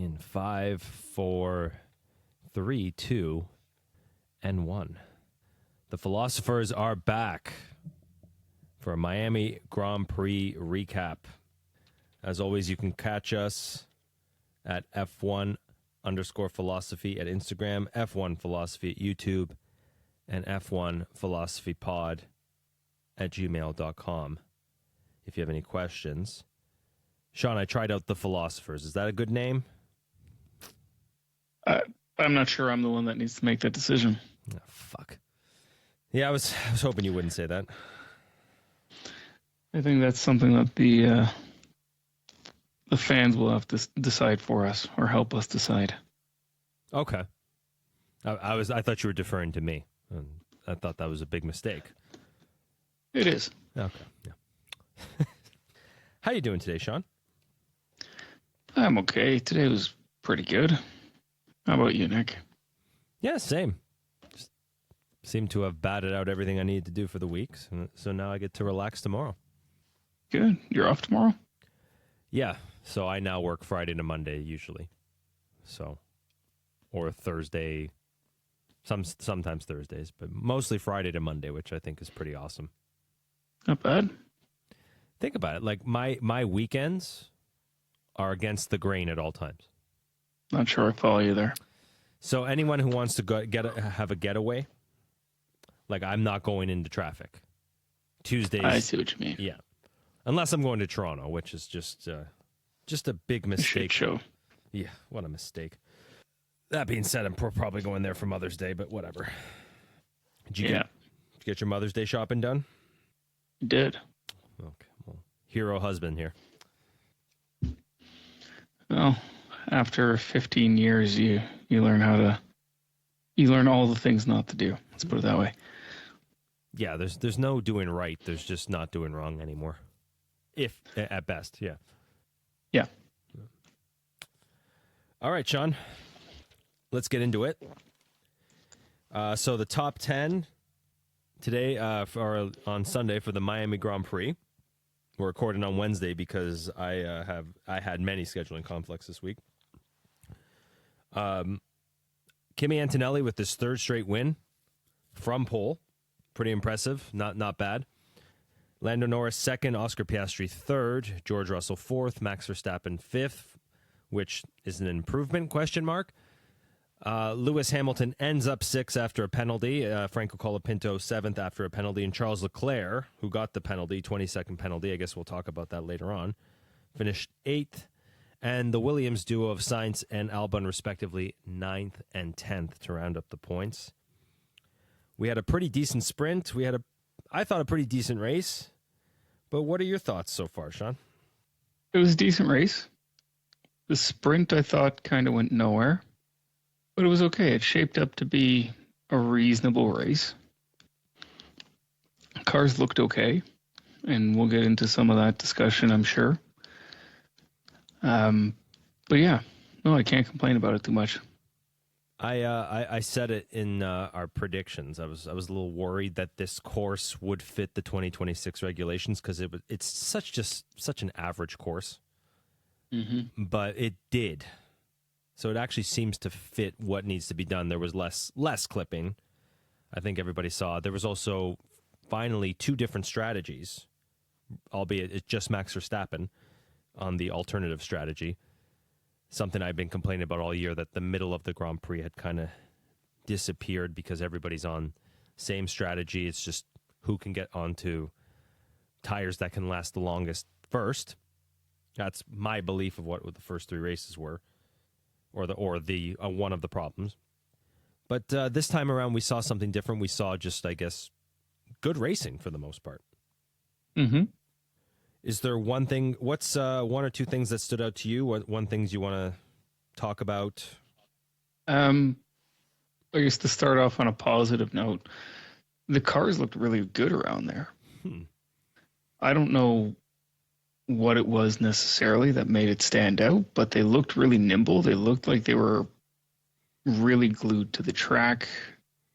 in 5, 4, 3, 2, and 1. The Philosophers are back for a Miami Grand Prix recap. As always, you can catch us at F1_philosophy at Instagram, F1 Philosophy at YouTube, and F1 Philosophy Pod at gmail.com. If you have any questions. Sean, I tried out the Philosophers. Is that a good name? I'm not sure I'm the one that needs to make that decision. Oh, fuck. Yeah, I was hoping you wouldn't say that. I think that's something that the fans will have to decide for us or help us decide. Okay. I thought you were deferring to me. I thought that was a big mistake. It is. Okay. Yeah. How you doing today, Sean? I'm okay. Today was pretty good. How about you, Nick? Yeah, same. Just seem to have batted out everything I needed to do for the week, so now I get to relax tomorrow. Good. You're off tomorrow? Yeah, so I now work Friday to Monday usually. So, or Thursday, sometimes Thursdays, but mostly Friday to Monday, which I think is pretty awesome. Not bad. Think about it. Like my weekends are against the grain at all times. Not sure I follow you there. So anyone who wants to have a getaway, like I'm not going into traffic. Tuesdays. I see what you mean. Yeah. Unless I'm going to Toronto, which is just a big mistake. Shit show. Yeah, what a mistake. That being said, I'm probably going there for Mother's Day, but whatever. Did you get your Mother's Day shopping done? Did. Okay, well, hero husband here. Well, after 15 years, you learn you learn all the things not to do. Let's put it that way. Yeah, there's no doing right. There's just not doing wrong anymore. If at best, yeah. Yeah. All right, Sean. Let's get into it. So the top 10 today, on Sunday for the Miami Grand Prix. We're recording on Wednesday because I had many scheduling conflicts this week. Kimi Antonelli with his third straight win from pole, pretty impressive. Not bad. Lando Norris second, Oscar Piastri third, George Russell fourth, Max Verstappen fifth, which is an improvement? ? Lewis Hamilton ends up sixth after a penalty. Franco Colapinto seventh after a penalty. And Charles Leclerc, who got the penalty, 22nd penalty, I guess we'll talk about that later on, finished eighth. And the Williams duo of Sainz and Albon, respectively, 9th and 10th to round up the points. We had a pretty decent sprint. We had I thought, a pretty decent race. But what are your thoughts so far, Sean? It was a decent race. The sprint, I thought, kind of went nowhere. But it was okay. It shaped up to be a reasonable race. Cars looked okay, and we'll get into some of that discussion, I'm sure. But yeah, no, I can't complain about it too much. I said it in our predictions. I was a little worried that this course would fit the 2026 regulations because it's such an average course. Mm-hmm. But it did. So it actually seems to fit what needs to be done. There was less clipping. I think everybody saw. There was also finally two different strategies, albeit it's just Max Verstappen on the alternative strategy. Something I've been complaining about all year, that the middle of the Grand Prix had kind of disappeared because everybody's on same strategy. It's just who can get onto tires that can last the longest first. That's my belief of what the first three races were, or the one of the problems. But this time around, we saw something different. We saw just, I guess, good racing for the most part. Mm-hmm. Is there one thing? What's one or two things that stood out to you? One things you want to talk about? I guess to start off on a positive note, the cars looked really good around there. I don't know what it was necessarily that made it stand out, but they looked really nimble. They looked like they were really glued to the track.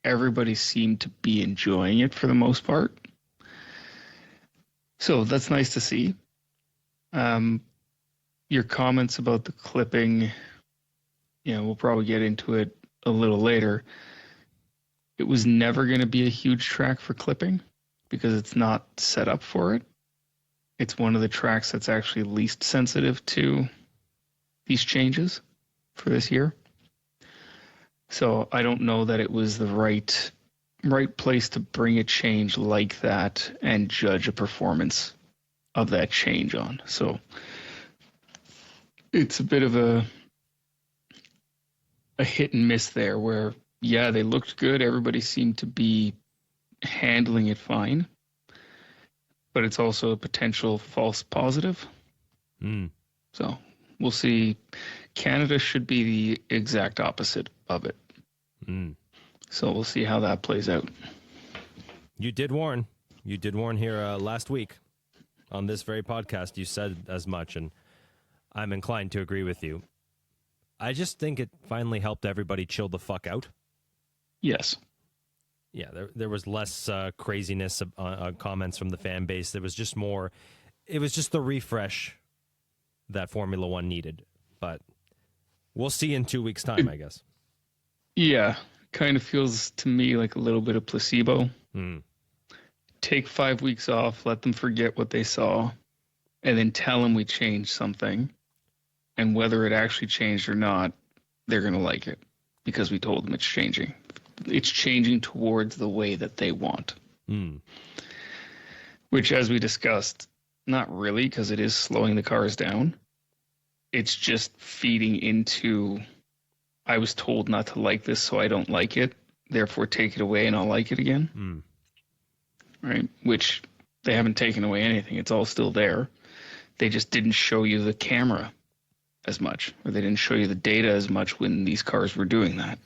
Everybody seemed to be enjoying it for the most part. So that's nice to see. Your comments about the clipping, we'll probably get into it a little later. It was never going to be a huge track for clipping because it's not set up for it. It's one of the tracks that's actually least sensitive to these changes for this year. So I don't know that it was the right place to bring a change like that and judge a performance of that change on. So it's a bit of a hit and miss there where, yeah, they looked good. Everybody seemed to be handling it fine. But it's also a potential false positive. So we'll see. Canada should be the exact opposite of it. So we'll see how that plays out. You did warn. You did warn here last week on this very podcast. You said as much, and I'm inclined to agree with you. I just think it finally helped everybody chill the fuck out. Yes. Yeah, there was less craziness comments from the fan base. There was just more. It was just the refresh that Formula One needed. But we'll see in 2 weeks' time, I guess. Yeah, kind of feels to me like a little bit of placebo. Take 5 weeks off, let them forget what they saw, and then tell them we changed something. And whether it actually changed or not, they're going to like it because we told them it's changing. It's changing towards the way that they want. Which, as we discussed, not really, because it is slowing the cars down. It's just feeding into, I was told not to like this, so I don't like it. Therefore, take it away and I'll like it again. Right? Which they haven't taken away anything. It's all still there. They just didn't show you the camera as much, or they didn't show you the data as much when these cars were doing that.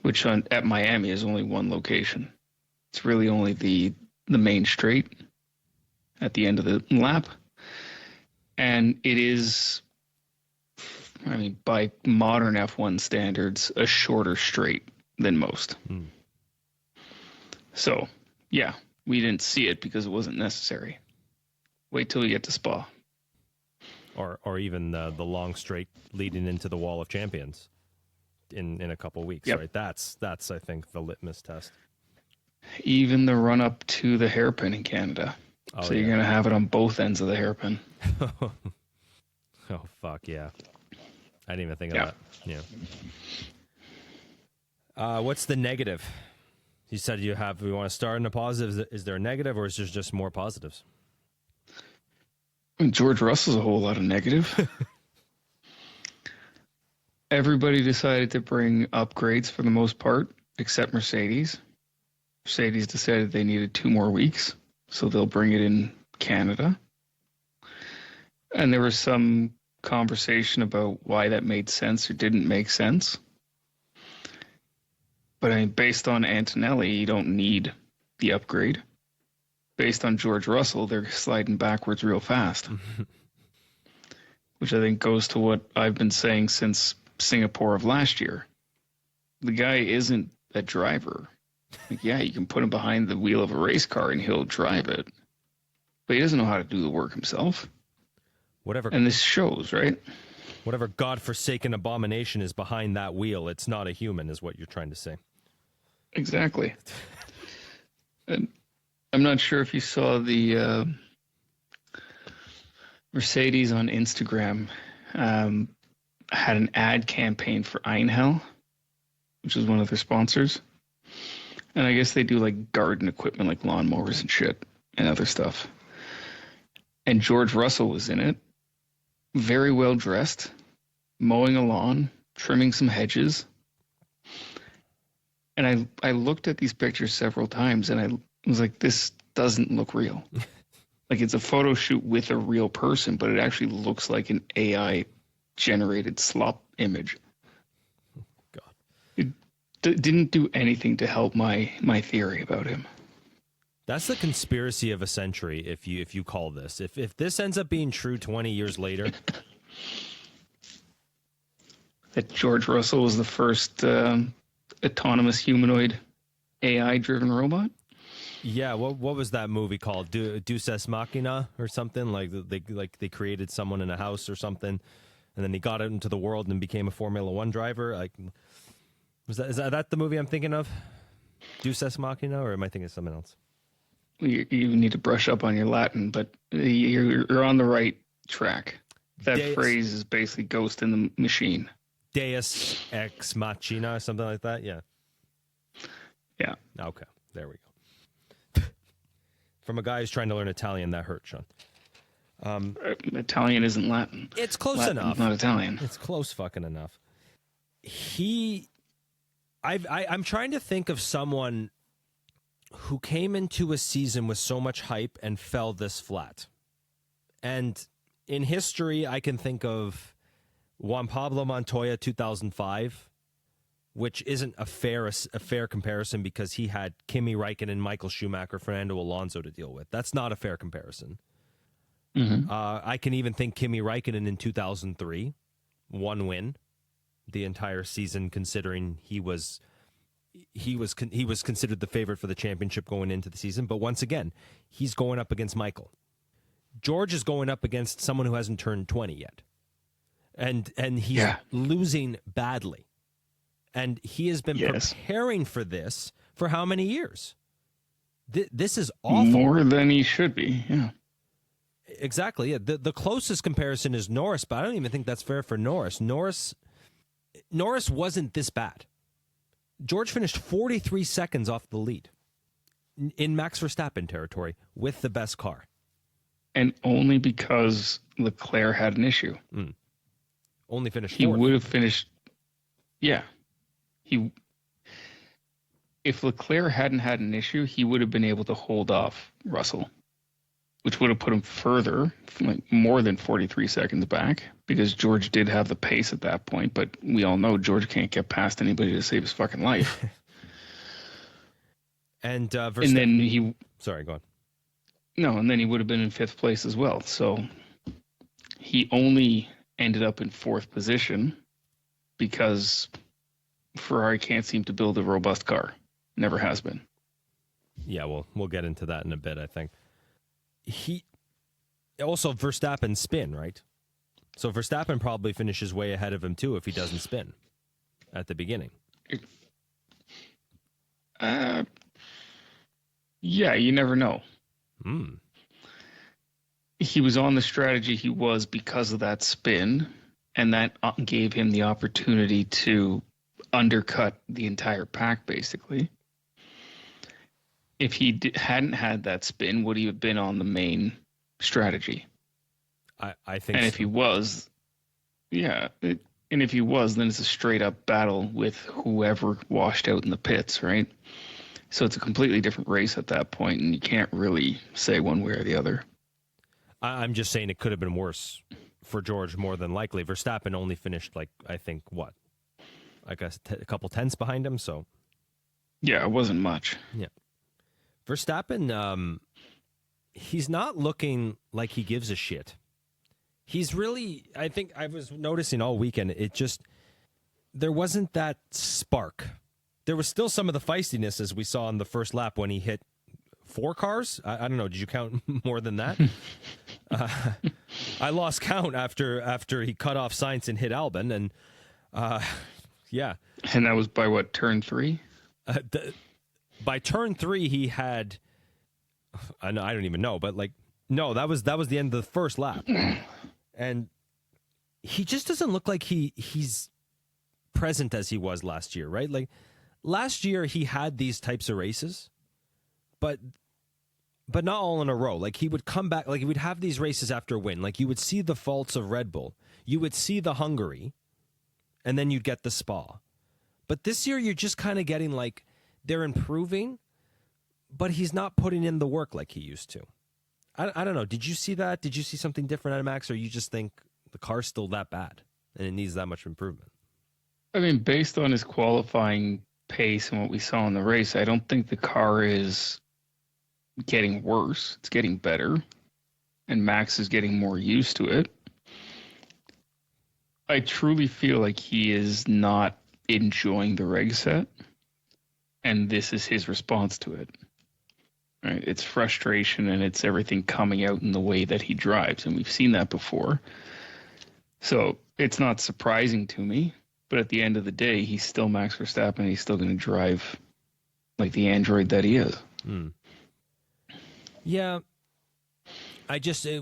Which at Miami is only one location. It's really only the main straight at the end of the lap. And it is, I mean, by modern F1 standards, a shorter straight than most. So, yeah, we didn't see it because it wasn't necessary. Wait till we get to Spa. Or even the long straight leading into the Wall of Champions in a couple weeks, right? That's I think the litmus test. Even the run up to the hairpin in Canada. So you're going to have it on both ends of the hairpin. Oh, fuck, yeah. I didn't even think of that. Yeah. What's the negative? You said we want to start in a positive. Is there a negative, or is there just more positives? George Russell's a whole lot of negative. Everybody decided to bring upgrades for the most part, except Mercedes. Mercedes decided they needed 2 more weeks, so they'll bring it in Canada. And there was some conversation about why that made sense or didn't make sense. But I mean, based on Antonelli, you don't need the upgrade. Based on George Russell, they're sliding backwards real fast. Which I think goes to what I've been saying since Singapore of last year. The guy isn't a driver. Like, yeah, you can put him behind the wheel of a race car and he'll drive it. But he doesn't know how to do the work himself. And this shows, right? Whatever godforsaken abomination is behind that wheel, it's not a human, is what you're trying to say. Exactly. And I'm not sure if you saw the Mercedes on Instagram had an ad campaign for Einhell, which is one of their sponsors. And I guess they do like garden equipment, like lawnmowers and shit and other stuff. And George Russell was in it, very well dressed, mowing a lawn, trimming some hedges. And I looked at these pictures several times and I was like, this doesn't look real. Like, it's a photo shoot with a real person, but it actually looks like an AI generated slop image. God. It didn't do anything to help my theory about him. That's the conspiracy of a century, if you call this. If this ends up being true 20 years later. That George Russell was the first autonomous humanoid AI-driven robot? Yeah, what was that movie called? Deus Ex Machina or something? Like they created someone in a house or something. and then he got out into the world and became a Formula One driver. Like, is that the movie I'm thinking of? Deus Ex Machina, or am I thinking of something else? You need to brush up on your Latin, but you're on the right track. That phrase is basically ghost in the machine. Deus Ex Machina, or something like that. Yeah. Yeah. Okay. There we go. From a guy who's trying to learn Italian, that hurt, Sean. Italian isn't Latin. It's close Latin enough. Is not Italian. It's close fucking enough. I'm trying to think of someone who came into a season with so much hype and fell this flat. And in history, I can think of Juan Pablo Montoya 2005, which isn't a fair comparison because he had Kimi Räikkönen, Michael Schumacher, Fernando Alonso to deal with. That's not a fair comparison. Mm-hmm. I can even think Kimi Räikkönen in 2003, one win the entire season, considering he was considered the favorite for the championship going into the season. But once again, he's going up against Michael. George is going up against someone who hasn't turned 20 yet, and he's losing badly. And he has been preparing for this for how many years? This is awful. More than he should be, yeah. Exactly. Yeah. The closest comparison is Norris, but I don't even think that's fair for Norris. Norris wasn't this bad. George finished 43 seconds off the lead in Max Verstappen territory with the best car. And only because Leclerc had an issue. Only finished fourth. He would have finished, yeah. If Leclerc hadn't had an issue, he would have been able to hold off Russell, which would have put him further, like more than 43 seconds back, because George did have the pace at that point. But we all know George can't get past anybody to save his fucking life. And then sorry, go on. No, and then he would have been in fifth place as well. So he only ended up in fourth position because Ferrari can't seem to build a robust car. Never has been. Yeah, we'll get into that in a bit, I think. He also Verstappen spin, right? So Verstappen probably finishes way ahead of him too if he doesn't spin at the beginning. Yeah, you never know. He was on the strategy he was because of that spin, and that gave him the opportunity to undercut the entire pack, basically. If he hadn't had that spin, would he have been on the main strategy? I think. And if he was, and if he was, then it's a straight up battle with whoever washed out in the pits, right? So it's a completely different race at that point, and you can't really say one way or the other. I'm just saying it could have been worse for George, more than likely. Verstappen only finished a couple tenths behind him, so. Yeah, it wasn't much. Yeah. Verstappen, he's not looking like he gives a shit. He's really, I think I was noticing all weekend, there wasn't that spark. There was still some of the feistiness as we saw on the first lap when he hit 4 cars. I don't know. Did you count more than that? I lost count after he cut off Sainz and hit Albon. And yeah. And that was by what, turn 3? By turn 3, he had, I don't even know, but no, that was the end of the first lap. And he just doesn't look like he's present as he was last year, right? Like last year he had these types of races, but not all in a row. Like he would come back, like he would have these races after a win. Like you would see the faults of Red Bull. You would see the Hungary, and then you'd get the Spa. But this year you're just kind of getting like they're improving, but he's not putting in the work like he used to. I don't know. Did you see that? Did you see something different out of Max, or you just think the car's still that bad and it needs that much improvement? I mean, based on his qualifying pace and what we saw in the race, I don't think the car is getting worse. It's getting better, and Max is getting more used to it. I truly feel like he is not enjoying the reg set, and this is his response to it. Right? It's frustration, and it's everything coming out in the way that he drives, and we've seen that before. So it's not surprising to me. But at the end of the day, he's still Max Verstappen. He's still going to drive like the android that he is. Yeah.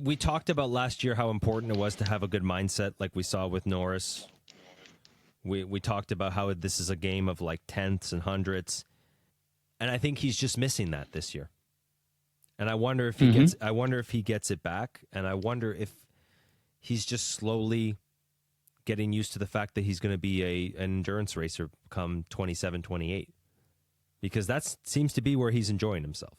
We talked about last year how important it was to have a good mindset, like we saw with Norris. We talked about how this is a game of like tenths and hundredths, and I think he's just missing that this year. And I wonder if he gets it back, and I wonder if he's just slowly getting used to the fact that he's going to be an endurance racer come 27, 28, because that seems to be where he's enjoying himself.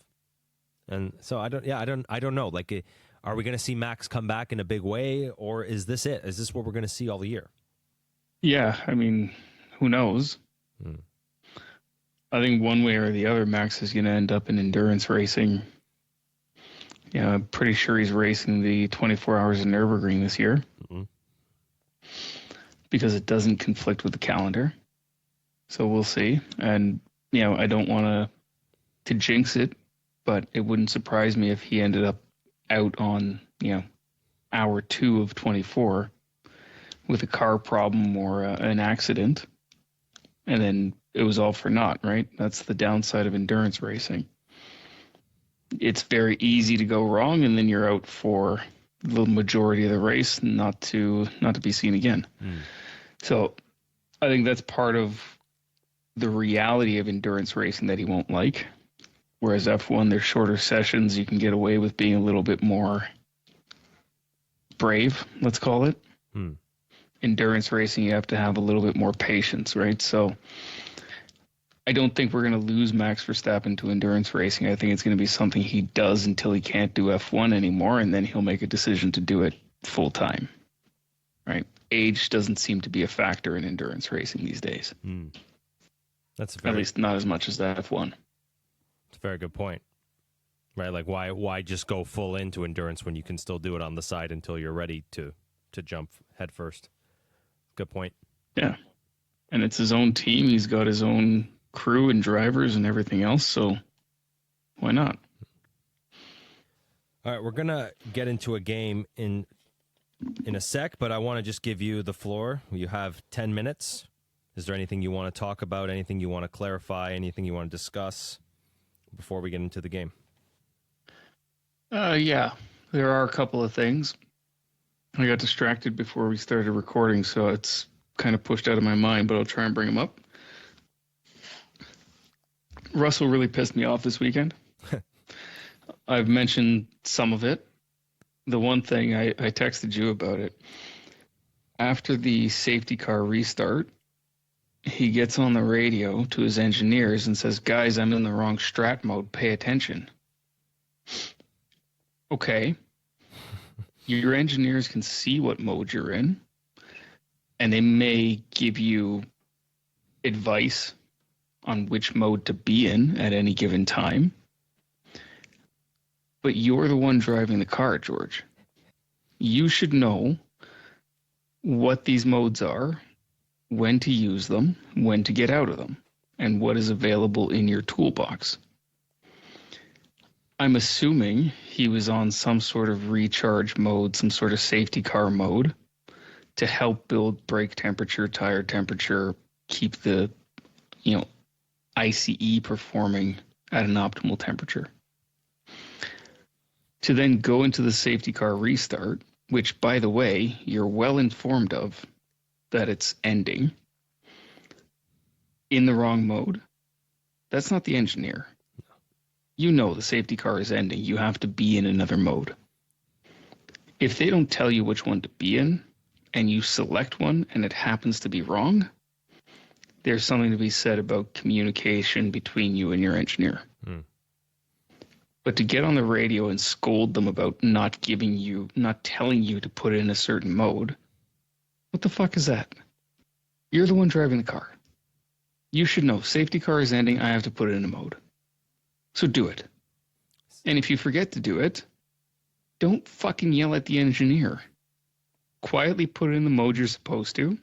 And so I don't know. Like, are we going to see Max come back in a big way, or is this it? Is this what we're going to see all year? Yeah, I mean, who knows? I think one way or the other, Max is going to end up in endurance racing. Yeah, I'm pretty sure he's racing the 24 Hours of Nürburgring this year because it doesn't conflict with the calendar. So we'll see. And, I don't want to jinx it, but it wouldn't surprise me if he ended up out on, hour 2 of 24 with a car problem or an accident. And then it was all for naught, right? That's the downside of endurance racing. It's very easy to go wrong, and then you're out for the majority of the race, not to be seen again. So I think that's part of the reality of endurance racing that he won't like. Whereas F1, there's shorter sessions, you can get away with being a little bit more brave, let's call it. Endurance racing, you have to have a little bit more patience, right? So I don't think we're going to lose Max Verstappen to endurance racing. I think it's going to be something he does until he can't do F1 anymore, and then he'll make a decision to do it full time, right? Age doesn't seem to be a factor in endurance racing these days. At least not as much as the F1. It's a very good point, right? Like, why just go full into endurance when you can still do it on the side until you're ready to jump head first? Good point. Yeah. And it's his own team. He's got his own crew and drivers and everything else. So why not? All right. We're going to get into a game in a sec, but I want to just give you the floor. You have 10 minutes. Is there anything you want to talk about? Anything you want to clarify? Anything you want to discuss before we get into the game? Yeah, there are a couple of things. I got distracted before we started recording, so it's kind of pushed out of my mind, but I'll try and bring them up. Russell really pissed me off this weekend. I've mentioned some of it. The one thing, I texted you about it. After the safety car restart, he gets on the radio to his engineers and says, "Guys, I'm in the wrong strat mode. Pay attention." Okay. Your engineers can see what mode you're in, and they may give you advice on which mode to be in at any given time. But you're the one driving the car, George. You should know what these modes are, when to use them, when to get out of them, and what is available in your toolbox. I'm assuming he was on some sort of recharge mode, some sort of safety car mode to help build brake temperature, tire temperature, keep the, ICE performing at an optimal temperature. To then go into the safety car restart, which, by the way, you're well informed of that it's ending in the wrong mode. That's not the engineer. You know the safety car is ending. You have to be in another mode. If they don't tell you which one to be in, and you select one and it happens to be wrong, there's something to be said about communication between you and your engineer. But to get on the radio and scold them about not telling you to put in a certain mode, what the fuck is that? You're the one driving the car. You should know, safety car is ending, I have to put it in a mode. So do it. And if you forget to do it, don't fucking yell at the engineer. Quietly put it in the mode you're supposed to,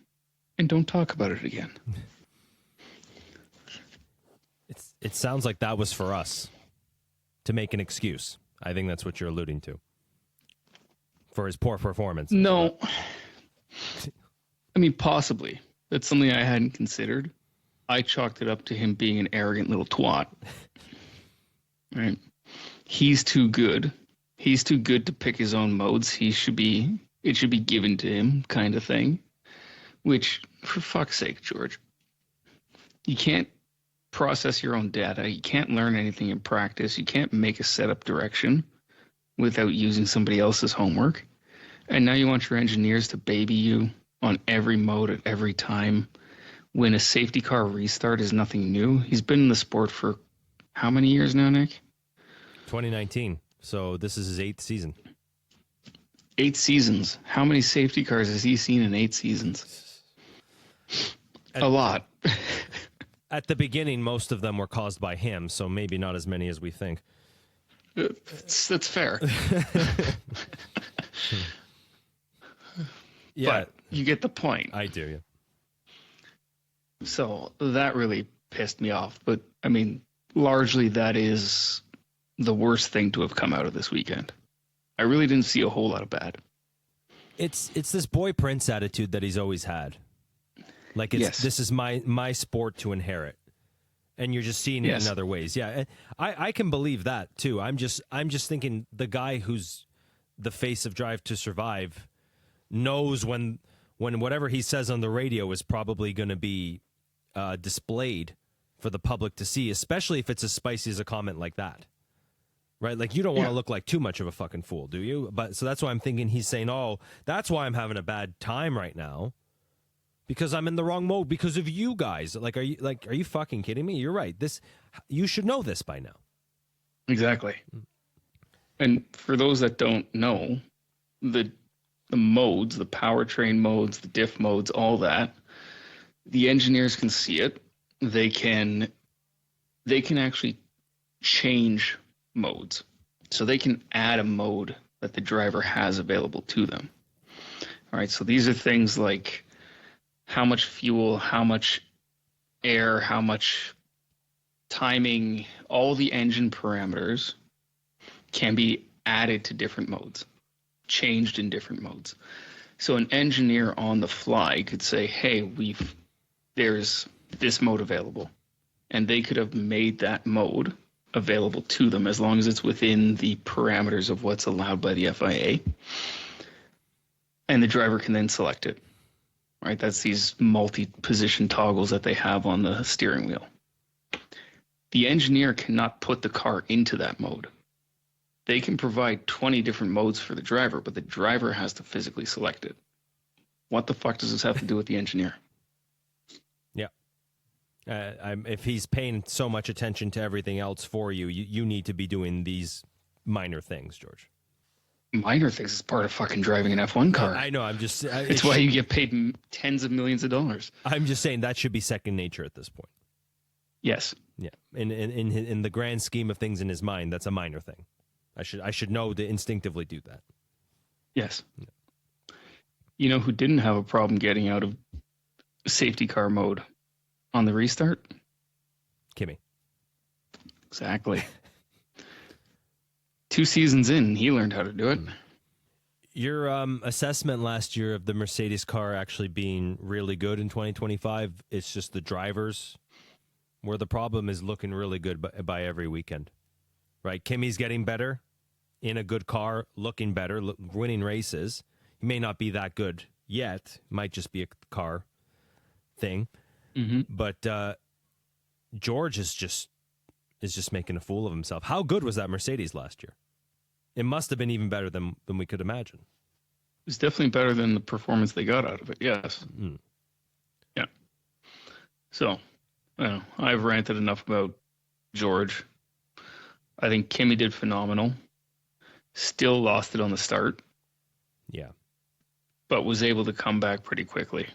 and don't talk about it again. It sounds like that was for us to make an excuse. I think that's what you're alluding to. For his poor performance. No. I mean, possibly. That's something I hadn't considered. I chalked it up to him being an arrogant little twat. Right? He's too good. He's too good to pick his own modes. It should be given to him, kind of thing. Which, for fuck's sake, George, you can't process your own data. You can't learn anything in practice. You can't make a setup direction without using somebody else's homework. And now you want your engineers to baby you on every mode at every time when a safety car restart is nothing new. He's been in the sport for how many years now, Nick? 2019. So this is his 8th season. 8 seasons. How many safety cars has he seen in 8 seasons? A lot. At the beginning, most of them were caused by him, so maybe not as many as we think. That's fair. Yeah, but you get the point. I do, yeah. So that really pissed me off. But, I mean, largely that is the worst thing to have come out of this weekend. I really didn't see a whole lot of bad. It's this boy Prince attitude that he's always had. Like, This is my sport to inherit. And you're just seeing it in other ways. Yeah, I can believe that, too. I'm just thinking the guy who's the face of Drive to Survive knows when whatever he says on the radio is probably going to be displayed for the public to see, especially if it's as spicy as a comment like that. Right? Like, you don't want to look like too much of a fucking fool, do you? But so that's why I'm thinking he's saying, oh, that's why I'm having a bad time right now. Because I'm in the wrong mode because of you guys. Are you fucking kidding me? You're right. You should know this by now. Exactly. And for those that don't know, the modes, the powertrain modes, the diff modes, all that, the engineers can see it. They can actually change modes. So they can add a mode that the driver has available to them. All right, so these are things like how much fuel, how much air, how much timing, all the engine parameters can be added to different modes, changed in different modes. So an engineer on the fly could say, hey, there's this mode available. And they could have made that mode available to them as long as it's within the parameters of what's allowed by the FIA. And the driver can then select it. Right? That's these multi-position toggles that they have on the steering wheel. The engineer cannot put the car into that mode. They can provide 20 different modes for the driver, but the driver has to physically select it. What the fuck does this have to do with the engineer? Yeah. If he's paying so much attention to everything else for you, you need to be doing these minor things, George. Minor things is part of fucking driving an F1 car. I know. I'm just. It's why you get paid tens of millions of dollars. I'm just saying that should be second nature at this point. Yes. Yeah. In the grand scheme of things in his mind, that's a minor thing. I should know to instinctively do that. Yes. Yeah. You know who didn't have a problem getting out of safety car mode on the restart? Kimmy. Exactly. 2 seasons in, he learned how to do it. Your assessment last year of the Mercedes car actually being really good in 2025, it's just the drivers where the problem is looking really good by every weekend. Right? Kimmy's getting better in a good car, looking better, winning races. He may not be that good yet. Might just be a car thing. Mm-hmm. But George is just making a fool of himself. How good was that Mercedes last year? It must have been even better than we could imagine. It was definitely better than the performance they got out of it, yes. Mm. Yeah. So, I've ranted enough about George. I think Kimmy did phenomenal. Still lost it on the start. Yeah. But was able to come back pretty quickly.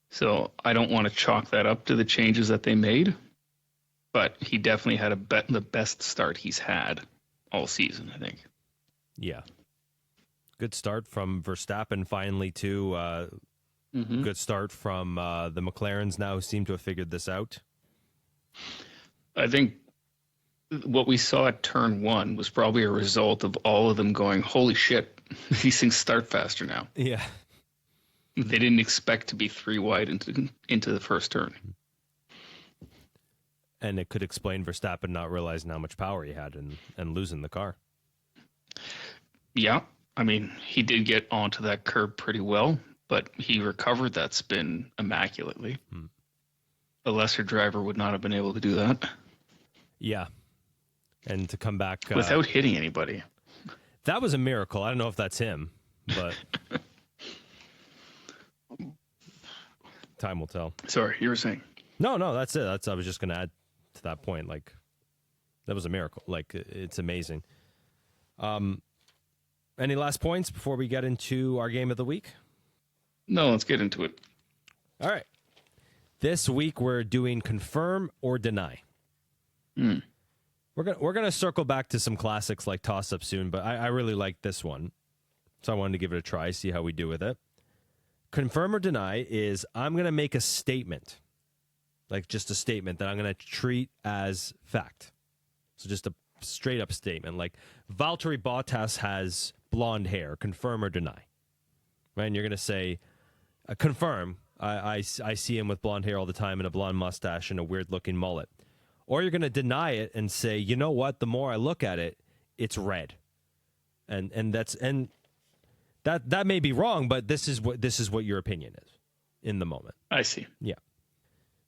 So I don't want to chalk that up to the changes that they made. But he definitely had the best start he's had all season, I think. Yeah. Good start from Verstappen finally, too. Good start from the McLarens now who seem to have figured this out. I think what we saw at turn 1 was probably a result of all of them going, holy shit, these things start faster now. Yeah. They didn't expect to be 3 wide into the first turn. And it could explain Verstappen not realizing how much power he had and losing the car. Yeah, I mean, he did get onto that curb pretty well, but he recovered that spin immaculately. A lesser driver would not have been able to do that. Yeah. And to come back... without hitting anybody. That was a miracle. I don't know if that's him, but... time will tell. Sorry, you were saying? No, that's it. I was just going to add to that point. Like, that was a miracle. Like, it's amazing. Any last points before we get into our game of the week? No, let's get into it. All right. This week we're doing confirm or deny. We're gonna circle back to some classics like toss up soon, but I really like this one, so I wanted to give it a try, see how we do with it. Confirm or deny is I'm gonna make a statement, like just a statement that I'm gonna treat as fact. So just a straight up statement, like Valtteri Bottas has blonde hair. Confirm or deny? Right, and you're gonna say confirm. I see him with blonde hair all the time and a blonde mustache and a weird looking mullet. Or you're going to deny it and say, you know what? The more I look at it, it's red. And that may be wrong, but this is what your opinion is in the moment. I see. Yeah.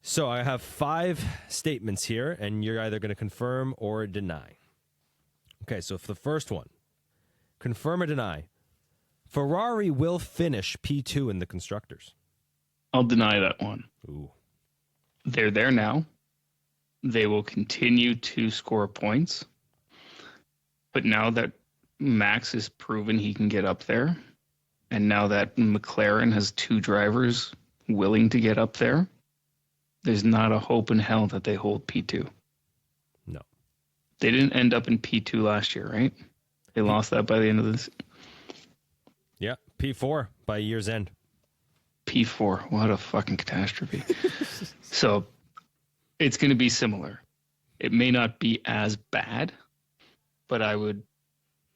So I have 5 statements here, and you're either going to confirm or deny. Okay, so for the first one, confirm or deny, Ferrari will finish P2 in the Constructors. I'll deny that one. Ooh. They're there now. They will continue to score points. But now that Max has proven he can get up there, and now that McLaren has 2 drivers willing to get up there, there's not a hope in hell that they hold P2. No. They didn't end up in P2 last year, right? They lost that by the end of this. Yeah, P4 by year's end. P4. What a fucking catastrophe. So it's going to be similar. It may not be as bad, but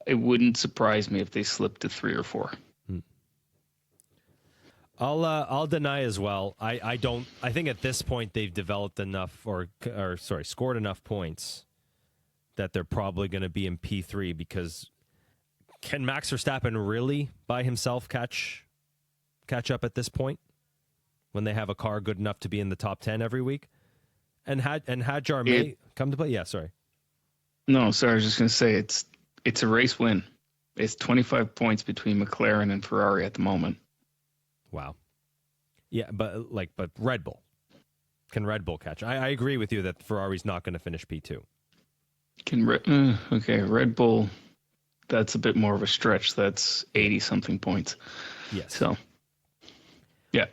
it wouldn't surprise me if they slipped to 3 or 4. I'll deny as well. I think at this point they've developed enough scored enough points that they're probably going to be in P3, because can Max Verstappen really by himself catch up at this point when they have a car good enough to be in the top 10 every week? And Hadjar may come to play. Yeah, sorry. No, sorry. I was just going to say it's a race win. It's 25 points between McLaren and Ferrari at the moment. Wow. Yeah, but Red Bull. Can Red Bull catch? I agree with you that Ferrari's not going to finish P2. Okay, Red Bull, that's a bit more of a stretch. That's 80-something points. Yes. So, yeah.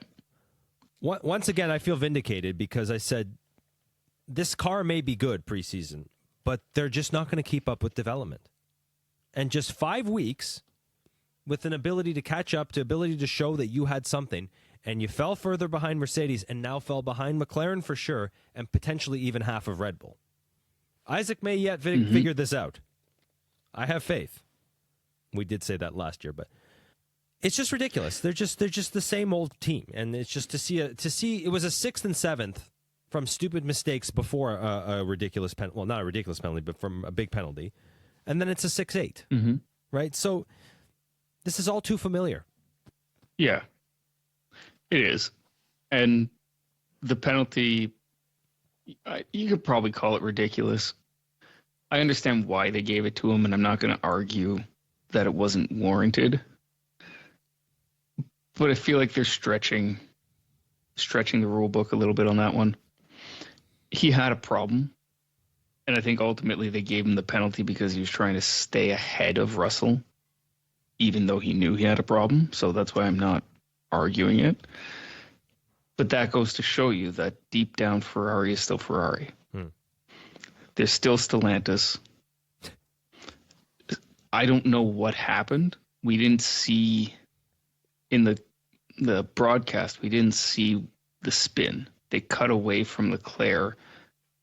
Once again, I feel vindicated because I said this car may be good preseason, but they're just not going to keep up with development. And just 5 weeks with an ability to catch up, to ability to show that you had something, and you fell further behind Mercedes and now fell behind McLaren for sure, and potentially even half of Red Bull. Isaac may yet figure this out. I have faith. We did say that last year, but it's just ridiculous. They're just the same old team, and it's just to see it was a 6th and 7th from stupid mistakes before a ridiculous penalty. Well, not a ridiculous penalty, but from a big penalty, and then it's a 6-8, right? So this is all too familiar. Yeah, it is, and the penalty, you could probably call it ridiculous. I understand why they gave it to him, and I'm not going to argue that it wasn't warranted. But I feel like they're stretching the rule book a little bit on that one. He had a problem, and I think ultimately they gave him the penalty because he was trying to stay ahead of Russell, even though he knew he had a problem. So that's why I'm not arguing it. But that goes to show you that deep down Ferrari is still Ferrari. There's still Stellantis. I don't know what happened. We didn't see in the broadcast, we didn't see the spin. They cut away from Leclerc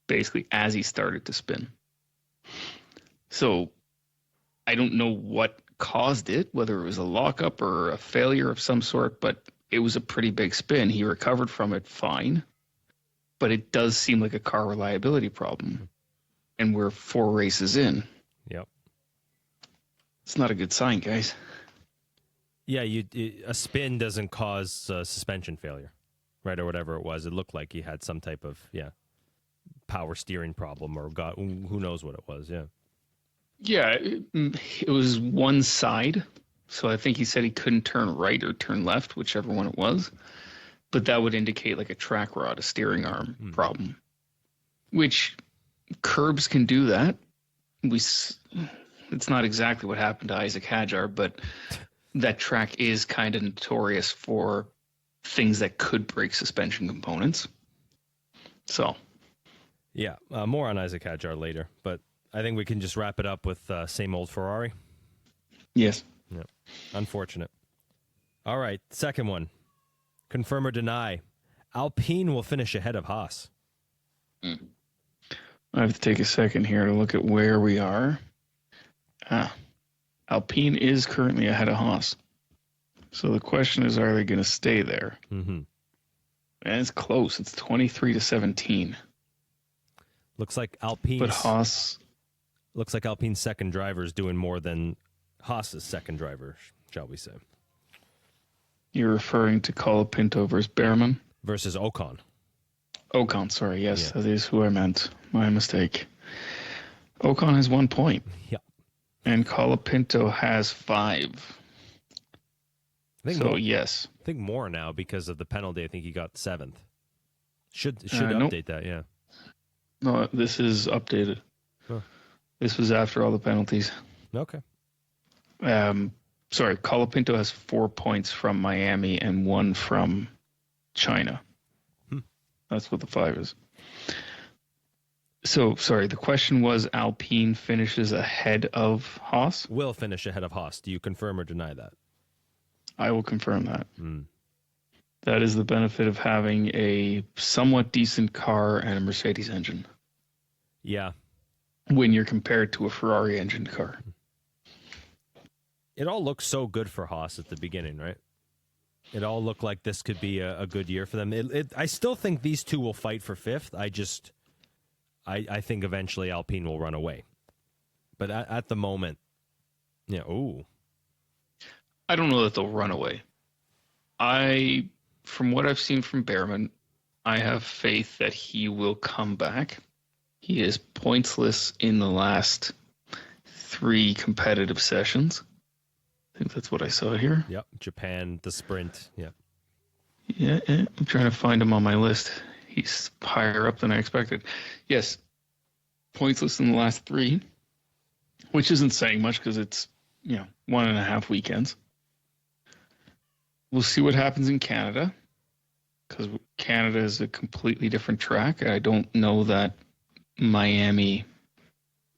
basically as he started to spin. So I don't know what caused it, whether it was a lockup or a failure of some sort, but it was a pretty big spin. He recovered from it fine, but it does seem like a car reliability problem. And we're 4 races in. Yep. It's not a good sign, guys. Yeah, a spin doesn't cause suspension failure, right, or whatever it was. It looked like he had some type of power steering problem, or who knows what it was. Yeah. Yeah, it was one side. So I think he said he couldn't turn right or turn left, whichever one it was. But that would indicate like a track rod, a steering arm problem, which curbs can do that. It's not exactly what happened to Isaac Hadjar, but that track is kind of notorious for things that could break suspension components. So, yeah, more on Isaac Hadjar later, but I think we can just wrap it up with same old Ferrari. Yes. Yeah, unfortunate. All right, second one. Confirm or deny. Alpine will finish ahead of Haas. I have to take a second here to look at where we are. Alpine is currently ahead of Haas. So the question is, are they going to stay there? Mm-hmm. And it's close. It's 23-17. Looks like Alpine's... But Haas... Looks like Alpine's second driver is doing more than Haas's second driver, shall we say. You're referring to Colapinto versus Behrman? Versus Ocon. Ocon, sorry. Yes, that is who I meant. My mistake. Ocon has 1 point. Yeah. And Colapinto has 5. Yes. I think more now because of the penalty. I think he got 7th. Should update that, yeah. No, this is updated. Huh. This was after all the penalties. Okay. Sorry, Colapinto has 4 points from Miami and 1 from China. That's what the 5 is. So, sorry, the question was Alpine finishes ahead of Haas? Will finish ahead of Haas. Do you confirm or deny that? I will confirm that. That is the benefit of having a somewhat decent car and a Mercedes engine. Yeah. When you're compared to a Ferrari engined car. It all looked so good for Haas at the beginning, right? It all looked like this could be a good year for them. I still think these two will fight for 5th. I think eventually Alpine will run away. But at the moment, I don't know that they'll run away. From what I've seen from Behrman, I have faith that he will come back. He is pointsless in the last 3 competitive sessions. I think that's what I saw here. Yep, Japan, the sprint. Yep. Yeah, I'm trying to find him on my list. He's higher up than I expected. Yes, pointsless in the last 3, which isn't saying much because it's 1.5 weekends. We'll see what happens in Canada because Canada is a completely different track. I don't know that Miami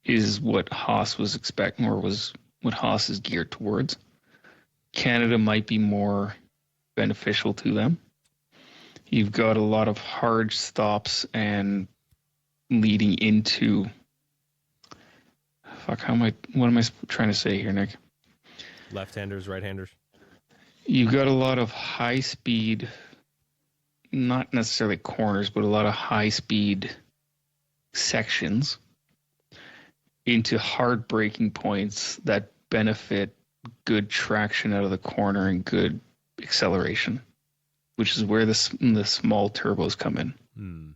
is what Haas was expecting or was what Haas is geared towards. Canada might be more beneficial to them. You've got a lot of hard stops and leading into what am I trying to say here, Nick? Left-handers, right-handers? You've got a lot of high speed, not necessarily corners, but a lot of high speed sections into hard braking points that benefit good traction out of the corner and good acceleration, which is where the small turbos come in.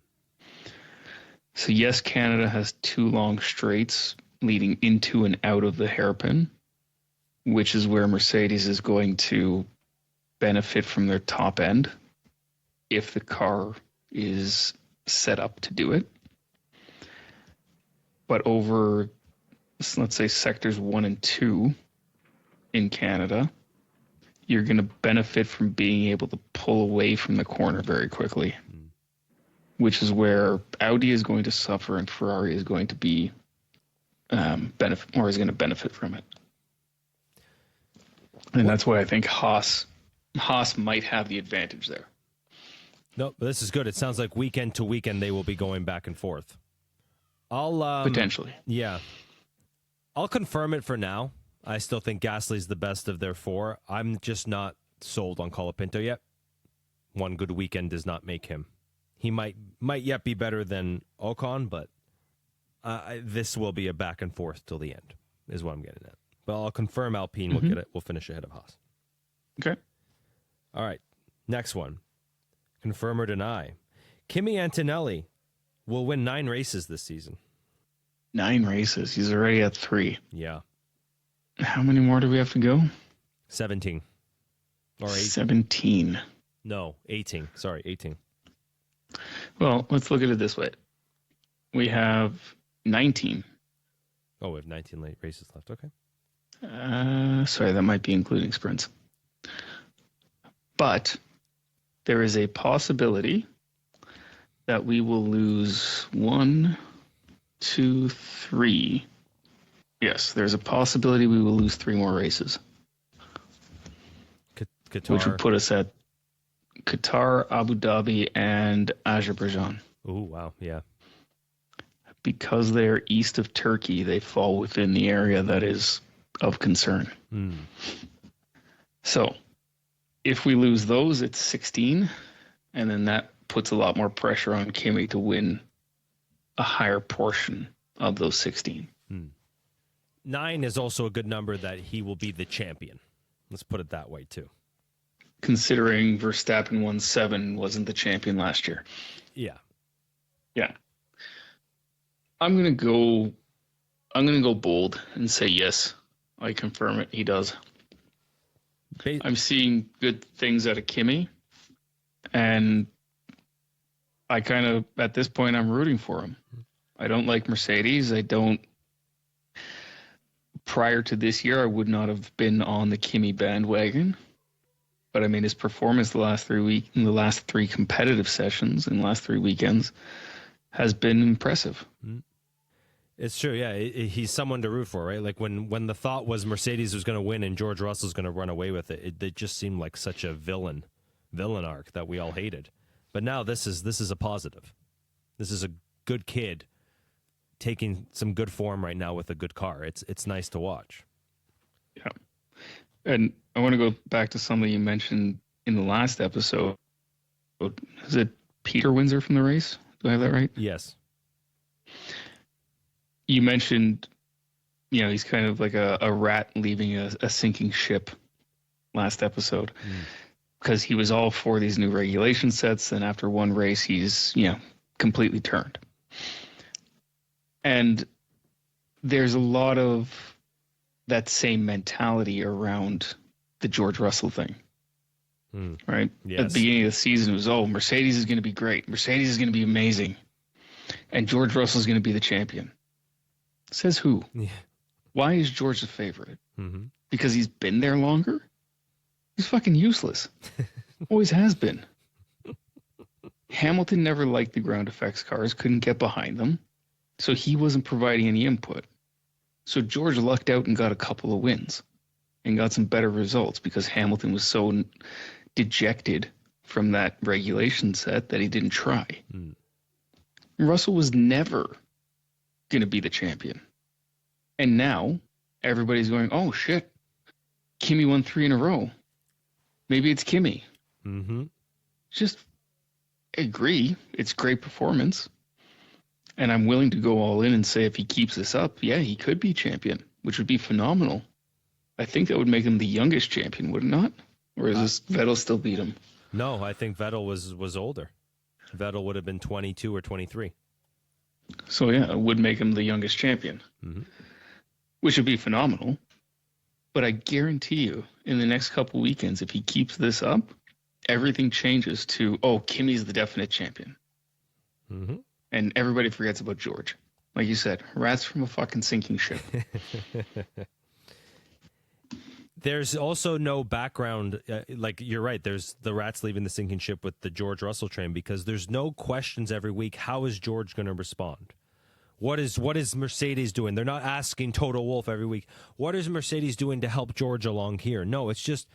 So yes, Canada has 2 long straights leading into and out of the hairpin, which is where Mercedes is going to benefit from their top end if the car is set up to do it. But over, let's say, sectors 1 and 2 in Canada, you're going to benefit from being able to pull away from the corner very quickly, which is where Audi is going to suffer and Ferrari is going to be is going to benefit from it. And that's why I think Haas might have the advantage there. No, but this is good. It sounds like weekend to weekend they will be going back and forth. Potentially. Yeah. I'll confirm it for now. I still think Gasly's the best of their 4. I'm just not sold on Colapinto yet. one good weekend does not make him. He might yet be better than Ocon, but this will be a back and forth till the end, is what I'm getting at. But I'll confirm Alpine will get it. We'll finish ahead of Haas. Okay. All right. Next one. Confirm or deny. Kimi Antonelli will win 9 races this season. 9 races. He's already at 3. Yeah. How many more do we have to go? 17. Or 18. 17. No, 18. Sorry, 18. Well, let's look at it this way. We have 19. Oh, we have 19 late races left. Okay. Sorry, that might be including sprints. But there is a possibility that we will lose 1, 2, 3. Yes, there's a possibility we will lose 3 more races. Qatar. Which would put us at Qatar, Abu Dhabi, and Azerbaijan. Oh, wow. Yeah. Because they're east of Turkey, they fall within the area that is of concern. So if we lose those, it's 16, and then that puts a lot more pressure on Kimi to win a higher portion of those 16. 9 is also a good number that he will be the champion. Let's put it that way, too. Considering Verstappen won 7, wasn't the champion last year. Yeah. Yeah. I'm gonna go bold and say yes. I confirm it. He does. I'm seeing good things out of Kimi, and I kind of, at this point, I'm rooting for him. I don't like Mercedes. Prior to this year, I would not have been on the Kimi bandwagon. But I mean, his performance the last 3 competitive sessions in the last 3 weekends has been impressive. It's true, yeah. He's someone to root for, right? Like when the thought was Mercedes was going to win and George Russell's going to run away with it, it just seemed like such a villain arc that we all hated. But now this is a positive. This is a good kid taking some good form right now with a good car. It's nice to watch. Yeah. And I want to go back to something you mentioned in the last episode. Is it Peter Windsor from the race? Do I have that right? Yes. You mentioned, he's kind of like a rat leaving a sinking ship last episode because he was all for these new regulation sets. And after one race, he's, completely turned. And there's a lot of that same mentality around the George Russell thing, right? Yes. At the beginning of the season, it was, Mercedes is going to be great. Mercedes is going to be amazing. And George Russell is going to be the champion. Says who? Yeah. Why is George the favorite? Mm-hmm. Because he's been there longer? He's fucking useless. Always has been. Hamilton never liked the ground effects cars, couldn't get behind them. So he wasn't providing any input. So George lucked out and got a couple of wins and got some better results because Hamilton was so dejected from that regulation set that he didn't try. Russell was never going to be the champion. And now everybody's going, oh shit, Kimi won 3 in a row. Maybe it's Kimi. Just agree. It's great performance. And I'm willing to go all in and say if he keeps this up, yeah, he could be champion, which would be phenomenal. I think that would make him the youngest champion, would it not? Or is this Vettel still beat him? No, I think Vettel was older. Vettel would have been 22 or 23. So, yeah, it would make him the youngest champion, which would be phenomenal. But I guarantee you, in the next couple weekends, if he keeps this up, everything changes to, Kimi's the definite champion. And everybody forgets about George. Like you said, rats from a fucking sinking ship. There's also no background. Like, you're right. There's the rats leaving the sinking ship with the George Russell train because there's no questions every week. How is George going to respond? What is Mercedes doing? They're not asking Toto Wolff every week. What is Mercedes doing to help George along here? No, it's just,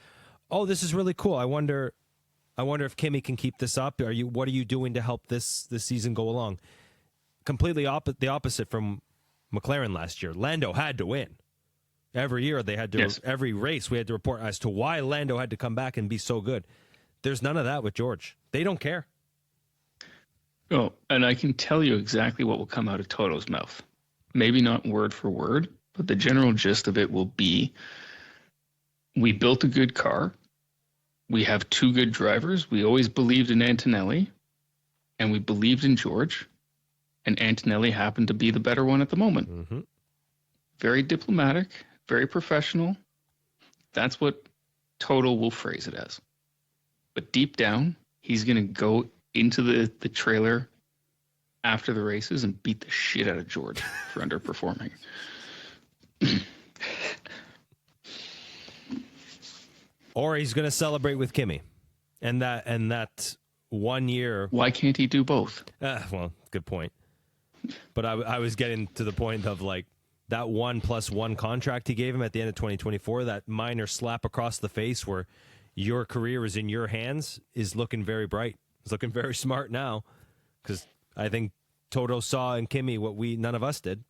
this is really cool. I wonder if Kimi can keep this up. What are you doing to help this season go along? Completely the opposite from McLaren last year. Lando had to win. Every year they had to. Yes. Every race we had to report as to why Lando had to come back and be so good. There's none of that with George. They don't care. Oh, and I can tell you exactly what will come out of Toto's mouth. Maybe not word for word, but the general gist of it will be, we built a good car. We have two good drivers. We always believed in Antonelli, and we believed in George, and Antonelli happened to be the better one at the moment. Mm-hmm. Very diplomatic, very professional. That's what Toto will phrase it as. But deep down, he's going to go into the trailer after the races and beat the shit out of George for underperforming. Or he's going to celebrate with Kimi. And that 1 year. Why can't he do both? Well, good point. But I was getting to the point of like that 1+1 contract he gave him at the end of 2024, that minor slap across the face where your career is in your hands, is looking very bright. It's looking very smart now, because I think Toto saw in Kimi what none of us did,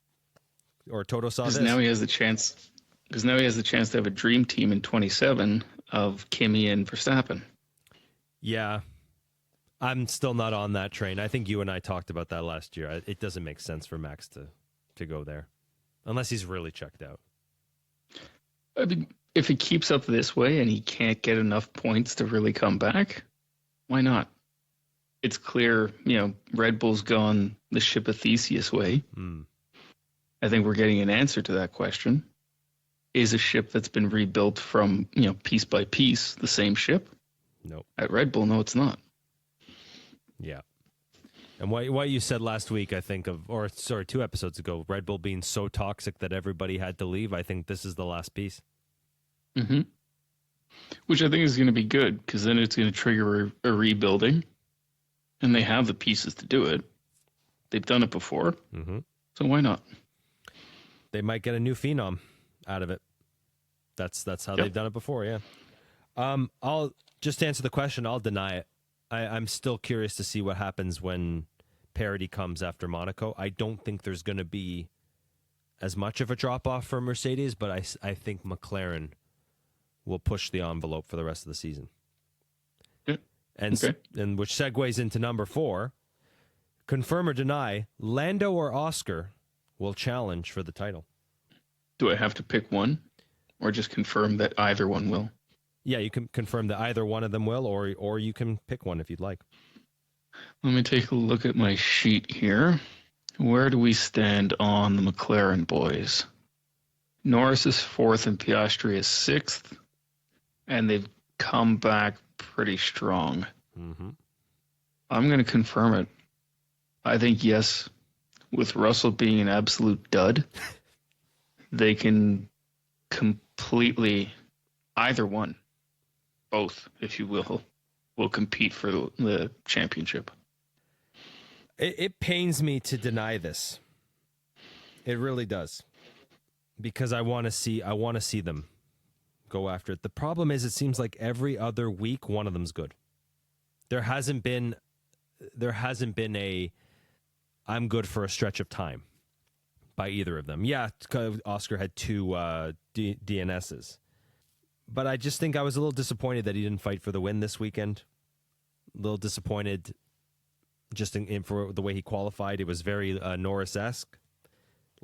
or Toto saw this. Because now he has the chance. Because now he has the chance to have a dream team in 27 of Kimi and Verstappen. Yeah, I'm still not on that train. I think you and I talked about that last year. It doesn't make sense for Max to go there, unless he's really checked out. I mean, if he keeps up this way and he can't get enough points to really come back, why not? It's clear, Red Bull's gone the ship of Theseus way. I think we're getting an answer to that question. Is a ship that's been rebuilt from, piece by piece, the same ship? Nope. At Red Bull, no, it's not. Yeah. And what you said last week, I think 2 episodes ago, Red Bull being so toxic that everybody had to leave, I think this is the last piece. Mm-hmm. Which I think is going to be good, because then it's going to trigger a rebuilding, and they have the pieces to do it. They've done it before, so why not? They might get a new phenom out of it. That's how they've done it before, yeah. I'll just answer the question. I'll deny it. I'm still curious to see what happens when parity comes after Monaco. I don't think there's going to be as much of a drop-off for Mercedes, but I think McLaren will push the envelope for the rest of the season. Yeah. And which segues into number 4. Confirm or deny, Lando or Oscar will challenge for the title. Do I have to pick one, or just confirm that either one will? Yeah, you can confirm that either one of them will, or you can pick one if you'd like. Let me take a look at my sheet here. Where do we stand on the McLaren boys? Norris is 4th and Piastri is 6th, and they've come back pretty strong. Mm-hmm. I'm going to confirm it. I think, yes, with Russell being an absolute dud, they can completely, either one, both, if you will compete for the championship. It pains me to deny this. It really does, because I want to see them go after it. The problem is, it seems like every other week one of them's good. There hasn't been a I'm good for a stretch of time by either of them. Yeah, Oscar had 2 DNSs. But I just think I was a little disappointed that he didn't fight for the win this weekend. A little disappointed just in for the way he qualified. It was very Norris-esque.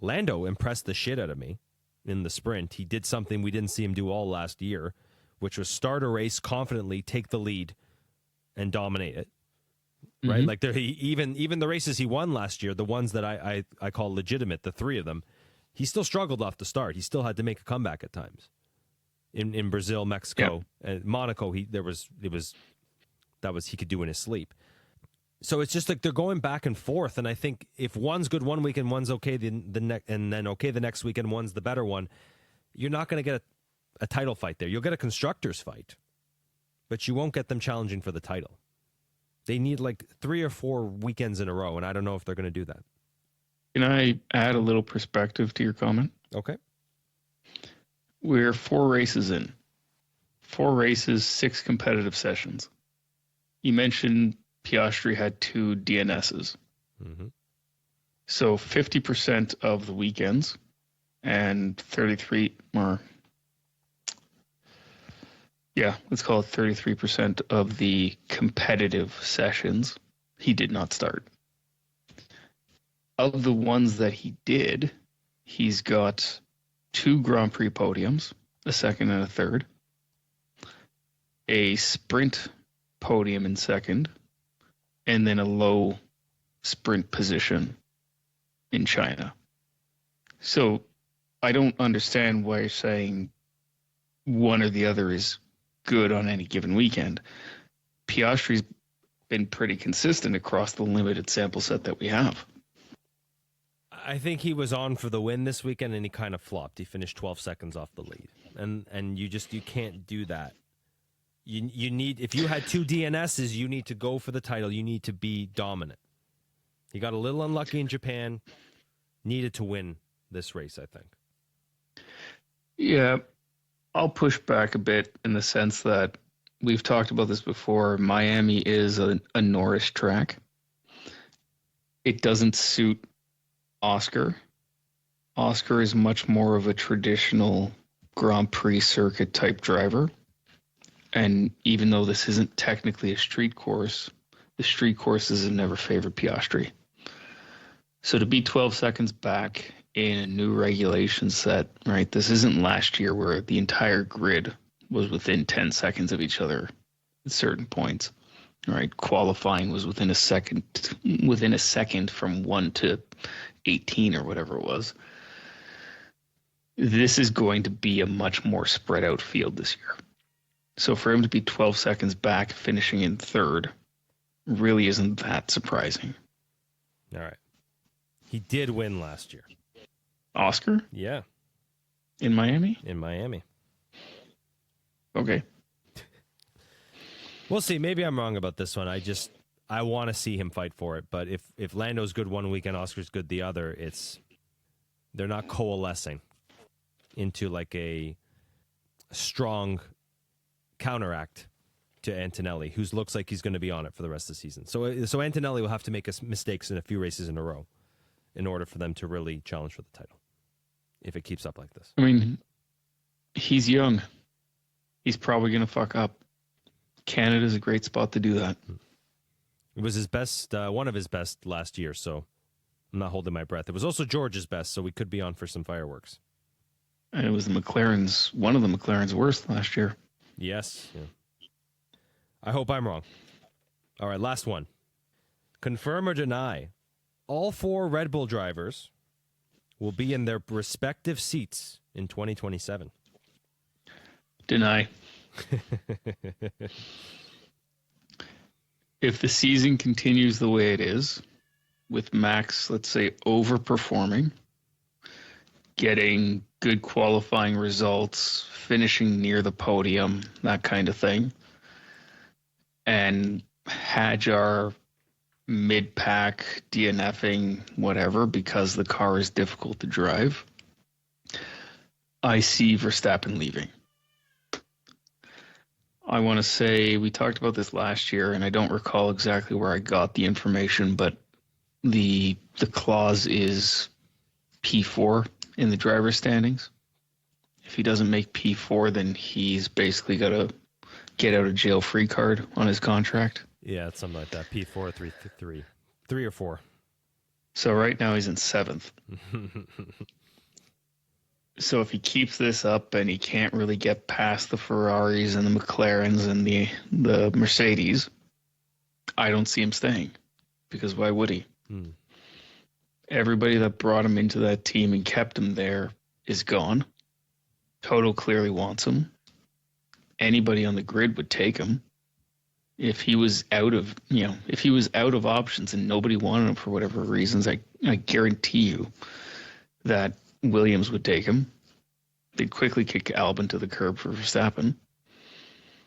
Lando impressed the shit out of me in the sprint. He did something we didn't see him do all last year, which was start a race confidently, take the lead, and dominate it. Right? Mm-hmm. Like even the races he won last year, the ones that I call legitimate, the 3 of them, he still struggled off the start. He still had to make a comeback at times. In Brazil, Mexico, and Monaco, he could do in his sleep. So it's just like they're going back and forth, and I think if one's good one week and one's okay the next week and one's the better one, you're not going to get a title fight there. You'll get a constructors fight, but you won't get them challenging for the title. They need like 3 or 4 weekends in a row, and I don't know if they're going to do that. Can I add a little perspective to your comment? Okay. We're 4 races in. 4 races, 6 competitive sessions. You mentioned Piastri had 2 DNSs. Mm-hmm. So 50% of the weekends and 33 or Yeah, let's call it 33% of the competitive sessions, he did not start. Of the ones that he did, he's got 2 Grand Prix podiums, a second and a third, a sprint podium in second, and then a low sprint position in China. So I don't understand why you're saying one or the other is good on any given weekend. Piastri's been pretty consistent across the limited sample set that we have. I think he was on for the win this weekend, and he kind of flopped. He finished 12 seconds off the lead, and you can't do that. You need, if you had 2 DNSs, you need to go for the title. You need to be dominant. He got a little unlucky in Japan. Needed to win this race, I think. Yeah, I'll push back a bit in the sense that we've talked about this before. Miami is a Norris track. It doesn't suit Oscar. Oscar is much more of a traditional Grand Prix circuit type driver. And even though this isn't technically a street course, the street courses have never favored Piastri. So to be 12 seconds back in a new regulation set, right? This isn't last year where the entire grid was within 10 seconds of each other at certain points, right? Qualifying was within a second from 1 to 18 or whatever it was. This is going to be a much more spread out field this year. So for him to be 12 seconds back, finishing in third, really isn't that surprising. All right. He did win last year. Oscar? Yeah. In Miami? In Miami. Okay. We'll see. Maybe I'm wrong about this one. I want to see him fight for it. But if Lando's good one weekend, Oscar's good the other, they're not coalescing into like a strong counteract to Antonelli, who looks like he's going to be on it for the rest of the season. So Antonelli will have to make mistakes in a few races in a row in order for them to really challenge for the title, if it keeps up like this. I mean, he's young. He's probably going to fuck up. Canada's a great spot to do that. It was his best, one of his best last year, so I'm not holding my breath. It was also George's best, so we could be on for some fireworks. And it was one of the McLaren's worst last year. Yes. Yeah. I hope I'm wrong. All right, last one. Confirm or deny, all 4 Red Bull drivers will be in their respective seats in 2027. Deny. If the season continues the way it is, with Max, let's say, overperforming, getting good qualifying results, finishing near the podium, that kind of thing, and Hajar mid-pack, DNFing, whatever, because the car is difficult to drive, I see Verstappen leaving. I want to say, we talked about this last year, and I don't recall exactly where I got the information, but the clause is P4 in the driver's standings. If he doesn't make P4, then he's basically got a get out of jail free card on his contract. Yeah, it's something like that. P4, 3 or 4. So right now he's in 7th. So if he keeps this up and he can't really get past the Ferraris and the McLarens and the Mercedes, I don't see him staying. Because why would he? Everybody that brought him into that team and kept him there is gone. Toto clearly wants him. Anybody on the grid would take him. If he was out of options and nobody wanted him for whatever reasons, I guarantee you that Williams would take him. They'd quickly kick Albon to the curb for Verstappen.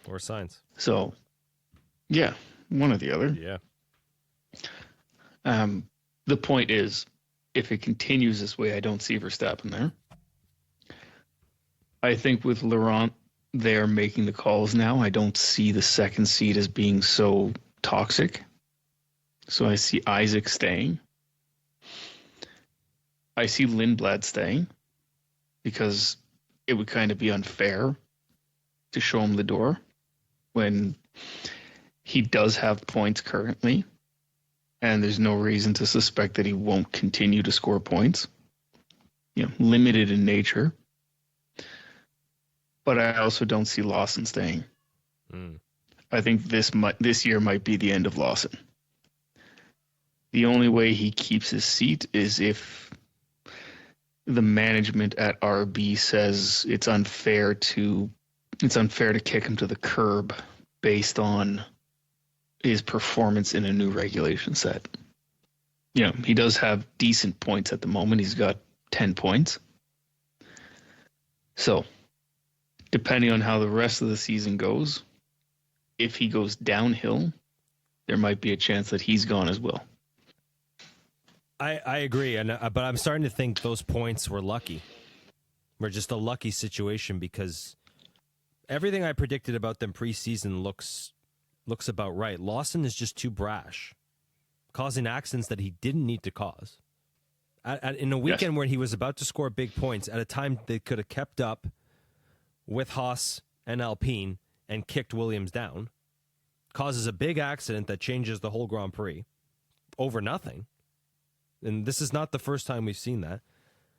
Or Sainz. So, yeah, one or the other. Yeah. The point is, if it continues this way, I don't see Verstappen there. I think with Laurent, they're making the calls now. I don't see the second seat as being so toxic. So I see Isaac staying. I see Lindblad staying because it would kind of be unfair to show him the door when he does have points currently, and there's no reason to suspect that he won't continue to score points. Limited in nature. But I also don't see Lawson staying. I think this year might be the end of Lawson. The only way he keeps his seat is if the management at RB says it's unfair to kick him to the curb based on his performance in a new regulation set. He does have decent points at the moment. He's got 10 points. So, depending on how the rest of the season goes, if he goes downhill, there might be a chance that he's gone as well. I agree, but I'm starting to think those points were lucky. We're just a lucky situation because everything I predicted about them preseason looks about right. Lawson is just too brash, causing accidents that he didn't need to cause. In a weekend where he was about to score big points at a time they could have kept up with Haas and Alpine and kicked Williams down, causes a big accident that changes the whole Grand Prix over nothing. And this is not the first time we've seen that.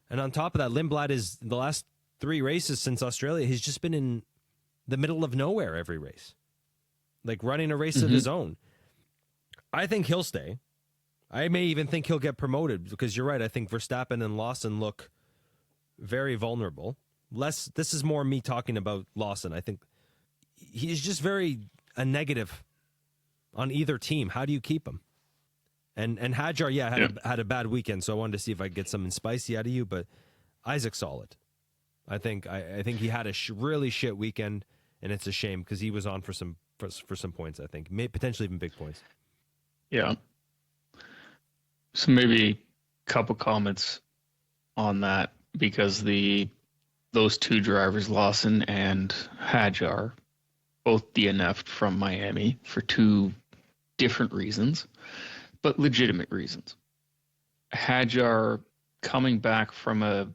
And on top of that, Lindblad is the last 3 races since Australia, he's just been in the middle of nowhere every race, like running a race of his own. I think he'll stay. I may even think he'll get promoted because you're right. I think Verstappen and Lawson look very vulnerable. This is more me talking about Lawson. I think he's just very a negative on either team. How do you keep him? And Hadjar, had a bad weekend, so I wanted to see if I could get something spicy out of you. But Isaac's solid. I think he had a really shit weekend, and it's a shame because he was on for some points. I think potentially even big points. Yeah. So maybe a couple comments on that because those 2 drivers, Lawson and Hadjar, both DNF'd from Miami for 2 different reasons, but legitimate reasons. Hadjar coming back from a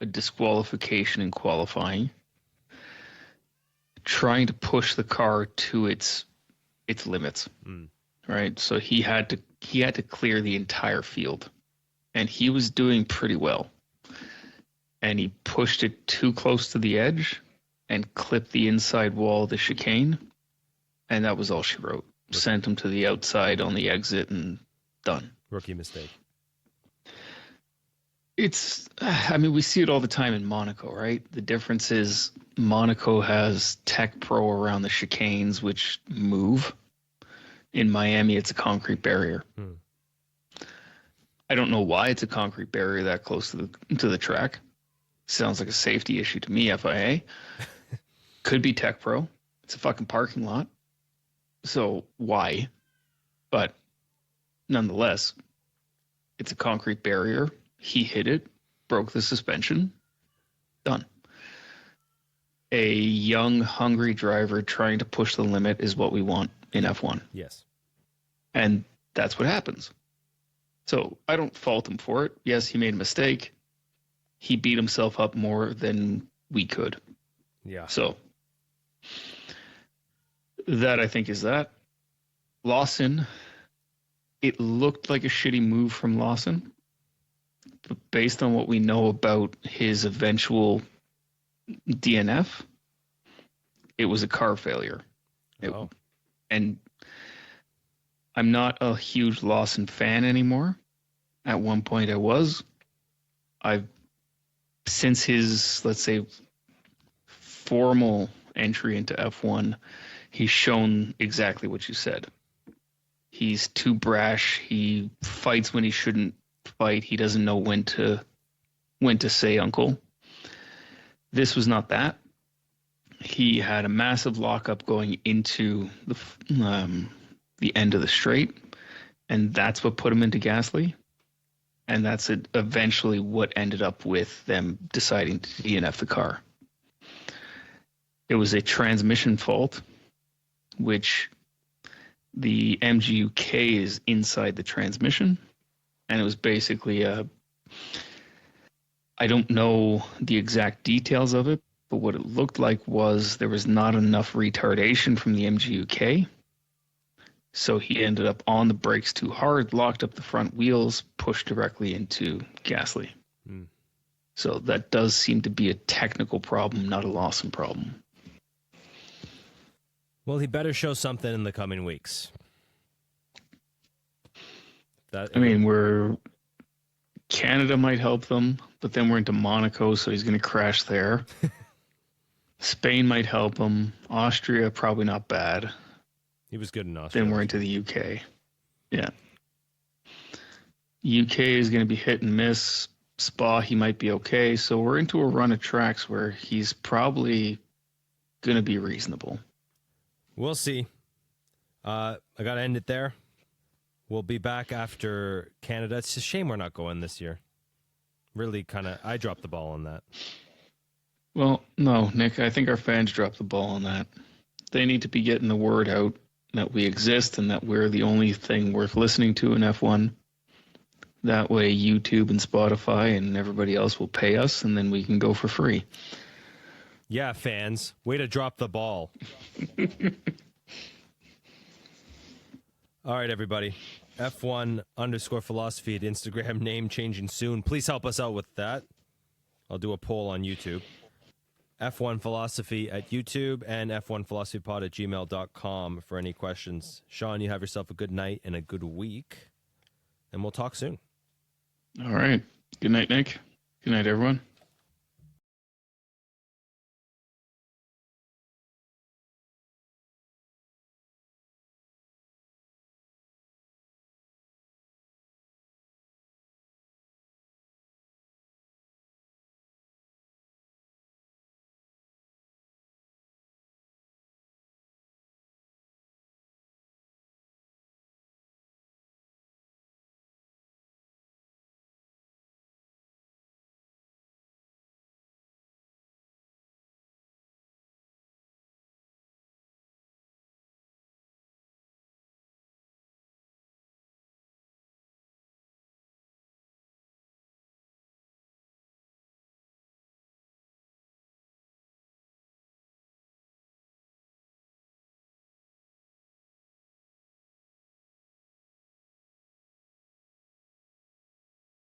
disqualification in qualifying, trying to push the car to its limits, right? So he had to clear the entire field, and he was doing pretty well. And he pushed it too close to the edge and clipped the inside wall of the chicane, and that was all she wrote. Sent him to the outside on the exit and done. Rookie mistake. We see it all the time in Monaco, right? The difference is Monaco has Tech Pro around the chicanes, which move. In Miami, it's a concrete barrier. I don't know why it's a concrete barrier that close to the track. Sounds like a safety issue to me, FIA. Could be Tech Pro. It's a fucking parking lot. So why? But nonetheless, it's a concrete barrier. He hit it, broke the suspension, done. A young, hungry driver trying to push the limit is what we want in F1. Yes. And that's what happens. So I don't fault him for it. Yes, he made a mistake. He beat himself up more than we could. Yeah. So that, I think, is that. Lawson, it looked like a shitty move from Lawson. But based on what we know about his eventual DNF, it was a car failure. And I'm not a huge Lawson fan anymore. At one point I was. Since his, let's say, formal entry into F1, he's shown exactly what you said. He's too brash. He fights when he shouldn't fight. He doesn't know when to say uncle. This was not that. He had a massive lockup going into the end of the straight, and that's what put him into Gasly. And that's eventually what ended up with them deciding to DNF the car. It was a transmission fault, which the MGUK is inside the transmission. And it was basically I don't know the exact details of it, but what it looked like was there was not enough retardation from the MGUK. So he ended up on the brakes too hard, locked up the front wheels, pushed directly into Gasly. So that does seem to be a technical problem, not a Lawson problem. Well, he better show something in the coming weeks. Canada might help them, but then we're into Monaco, so he's going to crash there. Spain might help him. Austria, probably not bad. He was good in Austria. Then we're into the UK. Yeah. UK is going to be hit and miss. Spa, he might be okay. So we're into a run of tracks where he's probably going to be reasonable. We'll see. I got to end it there. We'll be back after Canada. It's a shame we're not going this year. Really I dropped the ball on that. Well, no, Nick, I think our fans dropped the ball on that. They need to be getting the word out that we exist and that we're the only thing worth listening to in F1. That way YouTube and Spotify and everybody else will pay us, and then we can go for free. Yeah, fans. Way to drop the ball. All right, everybody. F1_philosophy at Instagram, name changing soon. Please help us out with that. I'll do a poll on YouTube. F1 Philosophy at YouTube and F1philosophypod at gmail.com for any questions. Sean, you have yourself a good night and a good week, and we'll talk soon. All right. Good night, Nick. Good night, everyone.